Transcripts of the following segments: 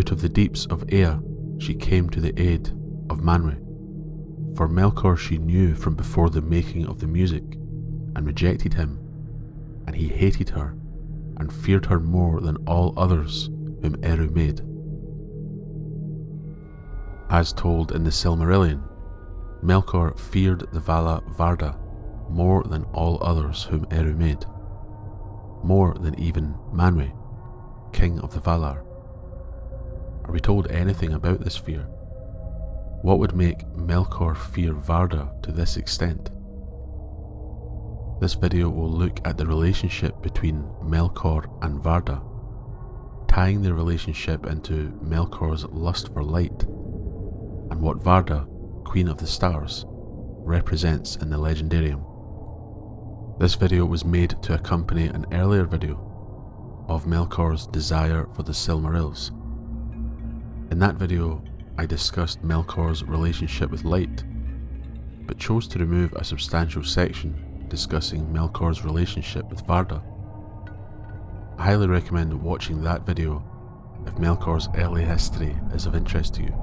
Out of the deeps of Ea she came to the aid of Manwë, for Melkor she knew from before the making of the music, and rejected him, and he hated her, and feared her more than all others whom Eru made. As told in the Silmarillion, Melkor feared the Vala Varda more than all others whom Eru made, more than even Manwë, king of the Valar. Are we told anything about this fear? What would make Melkor fear Varda to this extent? This video will look at the relationship between Melkor and Varda, tying their relationship into Melkor's lust for light, and what Varda, Queen of the Stars, represents in the Legendarium. This video was made to accompany an earlier video of Melkor's desire for the Silmarils. In that video, I discussed Melkor's relationship with light, but chose to remove a substantial section discussing Melkor's relationship with Varda. I highly recommend watching that video if Melkor's early history is of interest to you.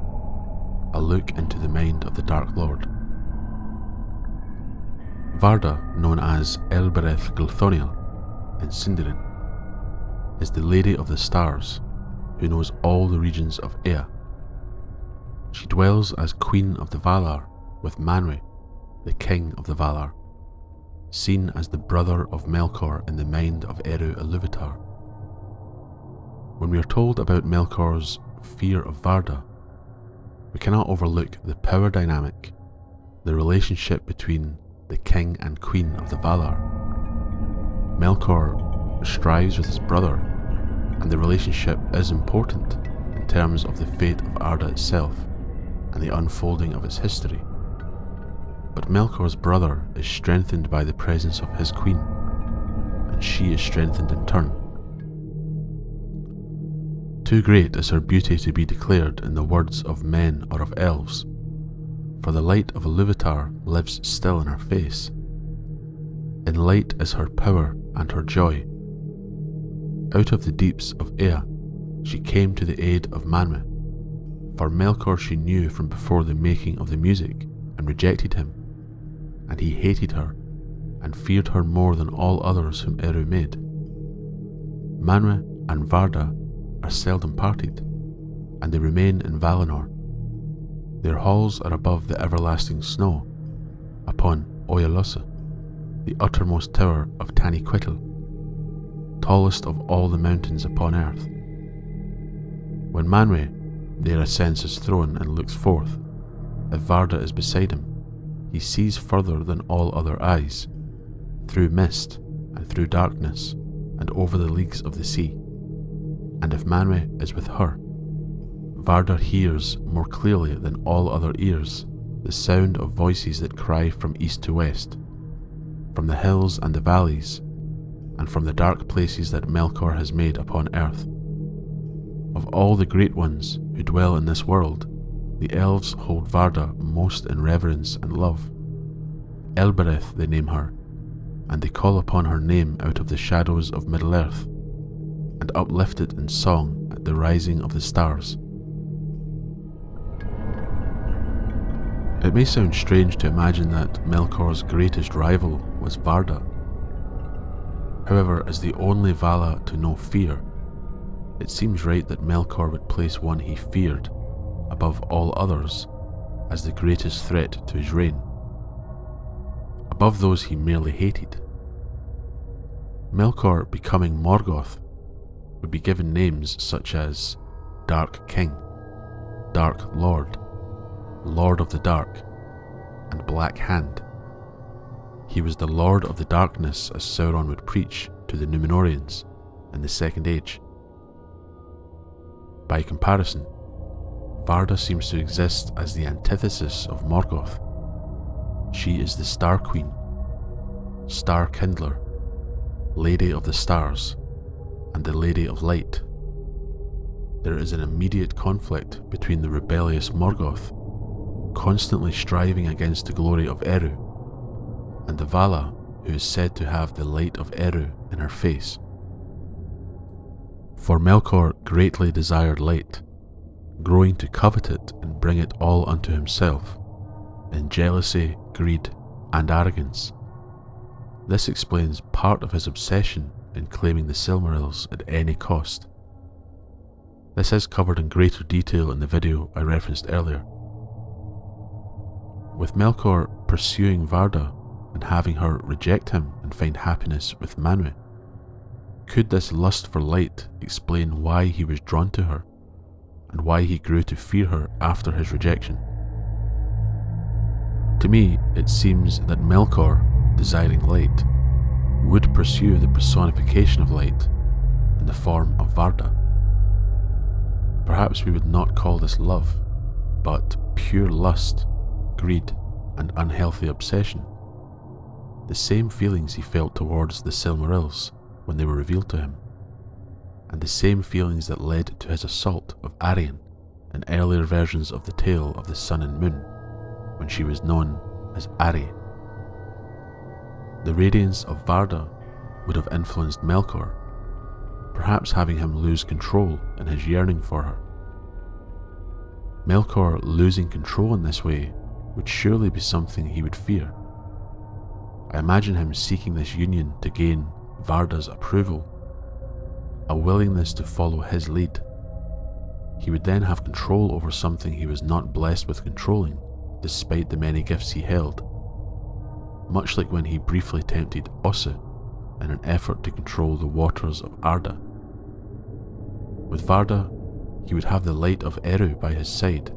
A look into the mind of the Dark Lord. Varda, known as Elbereth Gulthoniel in Sindarin, is the Lady of the Stars who knows all the regions of Ea. She dwells as Queen of the Valar with Manwë, the King of the Valar, seen as the brother of Melkor in the mind of Eru Ilúvatar. When we are told about Melkor's fear of Varda, we cannot overlook the power dynamic, the relationship between the King and Queen of the Valar. Melkor strives with his brother, and the relationship is important in terms of the fate of Arda itself and the unfolding of its history. But Melkor's brother is strengthened by the presence of his queen, and she is strengthened in turn. Too great is her beauty to be declared in the words of men or of elves, for the light of Ilúvatar lives still in her face. In light is her power and her joy. Out of the deeps of Ea she came to the aid of Manwë, for Melkor she knew from before the making of the music, and rejected him, and he hated her, and feared her more than all others whom Eru made. Manwë and Varda are seldom parted, and they remain in Valinor. Their halls are above the everlasting snow, upon Oyalossa, the uttermost tower of Taniquetil, tallest of all the mountains upon earth. When Manwë there ascends his throne and looks forth, if Varda is beside him, he sees further than all other eyes, through mist and through darkness and over the leagues of the sea. And if Manwë is with her, Varda hears more clearly than all other ears the sound of voices that cry from east to west, from the hills and the valleys, and from the dark places that Melkor has made upon earth. Of all the great ones who dwell in this world, the elves hold Varda most in reverence and love. Elbereth they name her, and they call upon her name out of the shadows of Middle-earth, and uplift it in song at the rising of the stars. It may sound strange to imagine that Melkor's greatest rival was Varda. However, as the only Vala to know fear, it seems right that Melkor would place one he feared above all others as the greatest threat to his reign, above those he merely hated. Melkor, becoming Morgoth, would be given names such as Dark King, Dark Lord, Lord of the Dark, and Black Hand. He was the Lord of the Darkness, as Sauron would preach to the Númenóreans in the Second Age. By comparison, Varda seems to exist as the antithesis of Morgoth. She is the Star Queen, Star Kindler, Lady of the Stars, and the Lady of Light. There is an immediate conflict between the rebellious Morgoth, constantly striving against the glory of Eru, and the Vala, who is said to have the light of Eru in her face. For Melkor greatly desired light, growing to covet it and bring it all unto himself, in jealousy, greed, and arrogance. This explains part of his obsession in claiming the Silmarils at any cost. This is covered in greater detail in the video I referenced earlier. With Melkor pursuing Varda and having her reject him and find happiness with Manwë, could this lust for light explain why he was drawn to her, and why he grew to fear her after his rejection? To me, it seems that Melkor, desiring light, would pursue the personification of light in the form of Varda. Perhaps we would not call this love, but pure lust, greed, and unhealthy obsession. The same feelings he felt towards the Silmarils when they were revealed to him, and the same feelings that led to his assault of Arryn in earlier versions of the tale of the Sun and Moon, when she was known as Arryn. The radiance of Varda would have influenced Melkor, perhaps having him lose control in his yearning for her. Melkor losing control in this way would surely be something he would fear. I imagine him seeking this union to gain Varda's approval, a willingness to follow his lead. He would then have control over something he was not blessed with controlling, despite the many gifts he held, much like when he briefly tempted Ossa in an effort to control the waters of Arda. With Varda, he would have the light of Eru by his side,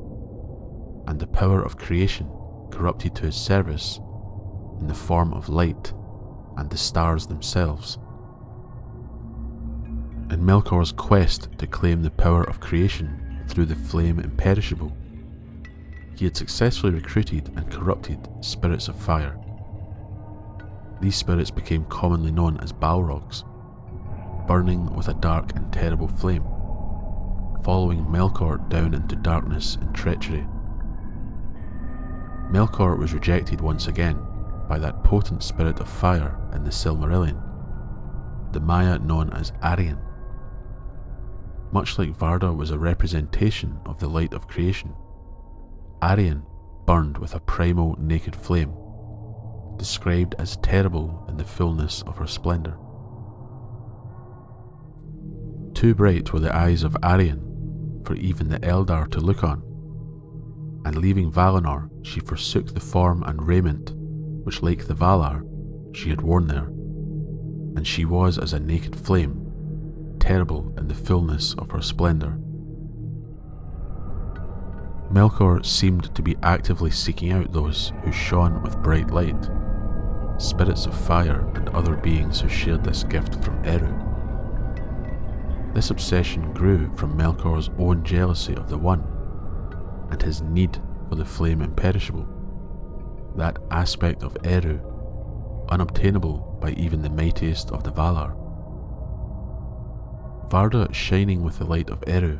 and the power of creation corrupted to his service in the form of light and the stars themselves. In Melkor's quest to claim the power of creation through the flame imperishable, he had successfully recruited and corrupted spirits of fire. These spirits became commonly known as Balrogs, burning with a dark and terrible flame, following Melkor down into darkness and treachery. Melkor was rejected once again by that potent spirit of fire in the Silmarillion, the Maya known as Arryn. Much like Varda was a representation of the light of creation, Arryn burned with a primal naked flame, described as terrible in the fullness of her splendour. Too bright were the eyes of Arryn for even the Eldar to look on, and leaving Valinor, she forsook the form and raiment which, like the Valar, she had worn there, and she was as a naked flame, terrible in the fullness of her splendour. Melkor seemed to be actively seeking out those who shone with bright light, spirits of fire and other beings who shared this gift from Eru. This obsession grew from Melkor's own jealousy of the One, and his need for the flame imperishable, that aspect of Eru, unobtainable by even the mightiest of the Valar. Varda shining with the light of Eru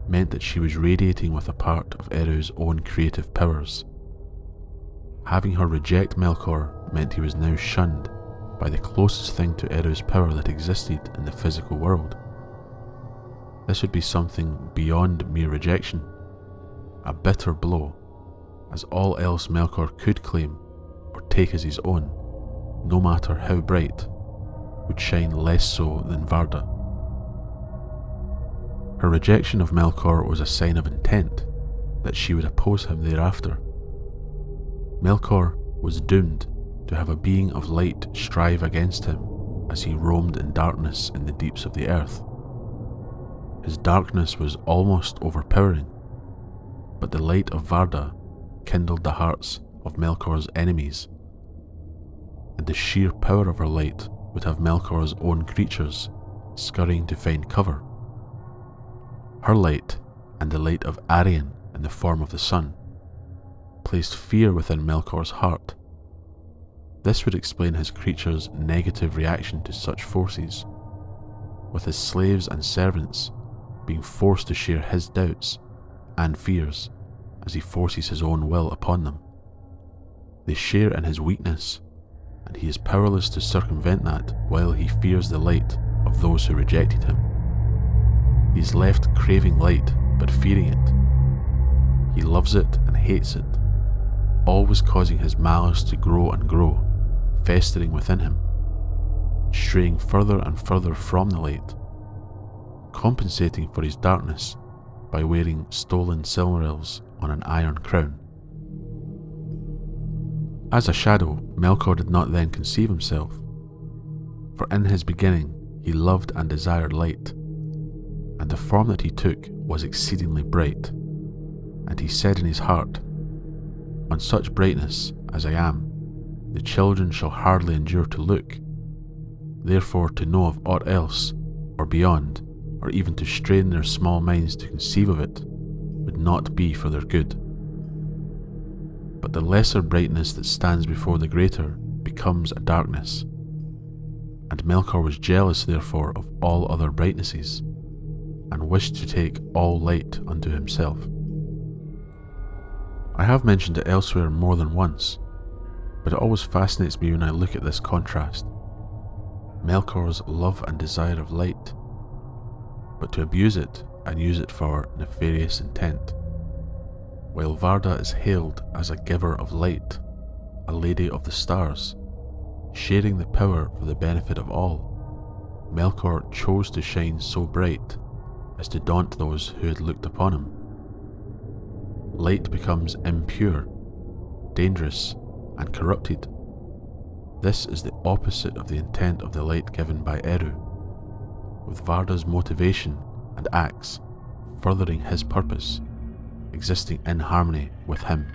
meant that she was radiating with a part of Eru's own creative powers. Having her reject Melkor meant he was now shunned by the closest thing to Eru's power that existed in the physical world. This would be something beyond mere rejection, a bitter blow, as all else Melkor could claim or take as his own, no matter how bright, would shine less so than Varda. Her rejection of Melkor was a sign of intent that she would oppose him thereafter. Melkor was doomed to have a being of light strive against him as he roamed in darkness in the deeps of the earth. His darkness was almost overpowering, but the light of Varda kindled the hearts of Melkor's enemies, and the sheer power of her light would have Melkor's own creatures scurrying to find cover. Her light, and the light of Arryn in the form of the sun, placed fear within Melkor's heart. This would explain his creatures' negative reaction to such forces, with his slaves and servants being forced to share his doubts and fears as he forces his own will upon them. They share in his weakness, and he is powerless to circumvent that while he fears the light of those who rejected him. He is left craving light but fearing it. He loves it and hates it, always causing his malice to grow and grow, festering within him, straying further and further from the light, compensating for his darkness by wearing stolen Silmarils on an iron crown. As a shadow, Melkor did not then conceive himself, for in his beginning he loved and desired light, and the form that he took was exceedingly bright, and he said in his heart, "On such brightness as I am, the children shall hardly endure to look, therefore to know of aught else, or beyond, or even to strain their small minds to conceive of it, would not be for their good." But the lesser brightness that stands before the greater becomes a darkness, and Melkor was jealous therefore of all other brightnesses, and wished to take all light unto himself. I have mentioned it elsewhere more than once, but it always fascinates me when I look at this contrast. Melkor's love and desire of light, but to abuse it and use it for nefarious intent, while Varda is hailed as a giver of light, a lady of the stars, sharing the power for the benefit of all. Melkor chose to shine so bright as to daunt those who had looked upon him. Light becomes impure, dangerous, and corrupted. This is the opposite of the intent of the light given by Eru, with Varda's motivation and acts furthering his purpose, existing in harmony with him.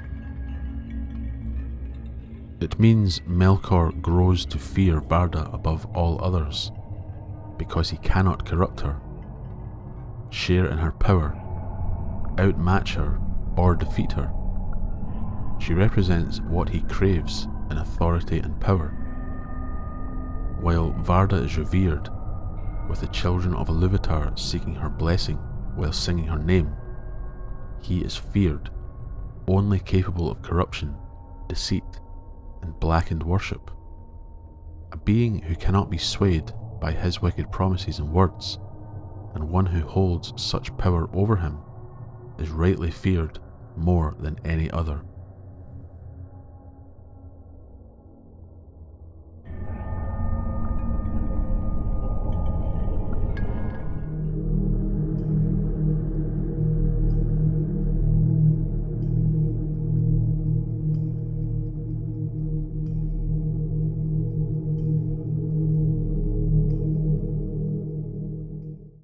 It means Melkor grows to fear Varda above all others, because he cannot corrupt her, share in her power, outmatch her, or defeat her. She represents what he craves in authority and power. While Varda is revered, with the children of Iluvatar seeking her blessing while singing her name, he is feared, only capable of corruption, deceit, and blackened worship. A being who cannot be swayed by his wicked promises and words, and one who holds such power over him, is rightly feared more than any other.